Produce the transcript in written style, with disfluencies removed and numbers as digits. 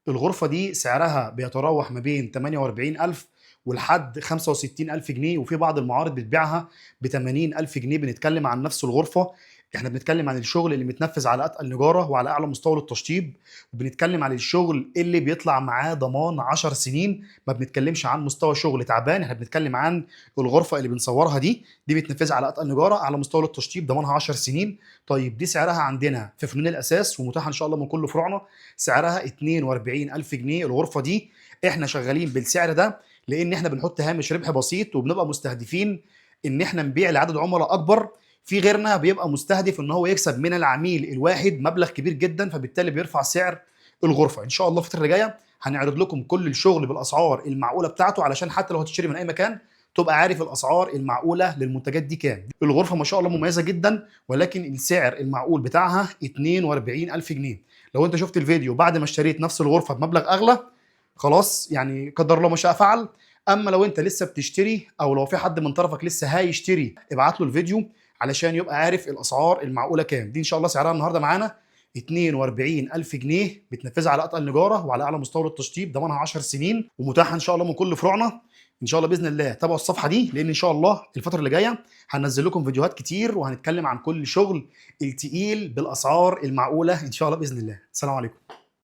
الغرفة دي سعرها بيتراوح ما بين 48,000 ولحد 65,000 جنيه، وفي بعض المعارض بتبيعها ب 80,000 جنيه. بنتكلم عن نفس الغرفة. احنا بنتكلم عن الشغل اللي متنفذ على اتقل نجارة وعلى اعلى مستوى للتشطيب، وبنتكلم عن الشغل اللي بيطلع معاه ضمان 10 سنين. ما بنتكلمش عن مستوى شغل تعبان، احنا بنتكلم عن الغرفة اللي بنصورها دي متنفذة على اتقل نجارة على مستوى للتشطيب، ضمانها 10 سنين. طيب دي سعرها عندنا في فنون الاساس ومتاحة ان شاء الله من كل فروعنا، سعرها 42,000 جنيه الغرفة دي. احنا شغالين بالسعر ده لان احنا بنحط هامش ربح بسيط، وبنبقى مستهدفين ان احنا نبيع لعدد عملاء اكبر. في غيرنا بيبقى مستهدف ان هو يكسب من العميل الواحد مبلغ كبير جدا، فبالتالي بيرفع سعر الغرفة. ان شاء الله الفترة اللي جاية هنعرض لكم كل الشغل بالاسعار المعقولة بتاعته، علشان حتى لو هتشتري من اي مكان تبقى عارف الاسعار المعقوله للمنتجات دي كام. الغرفه ما شاء الله مميزه جدا، ولكن السعر المعقول بتاعها 42,000 جنيه. لو انت شفت الفيديو بعد ما اشتريت نفس الغرفه بمبلغ اغلى، خلاص يعني قدر الله ما شاء فعل. اما لو انت لسه بتشتري، او لو في حد من طرفك لسه هيشتري، ابعت له الفيديو علشان يبقى عارف الاسعار المعقوله كام. دي ان شاء الله سعرها النهارده معانا 42,000 جنيه، بتنفذها على اتقل نجاره وعلى اعلى مستوى للتشطيب، ضمانها 10 سنين، ومتاحه ان شاء الله من كل فروعنا. ان شاء الله باذن الله تابعوا الصفحه دي، لان ان شاء الله الفتره اللي جايه هننزل لكم فيديوهات كتير، وهنتكلم عن كل شغل التقيل بالاسعار المعقوله ان شاء الله باذن الله. السلام عليكم.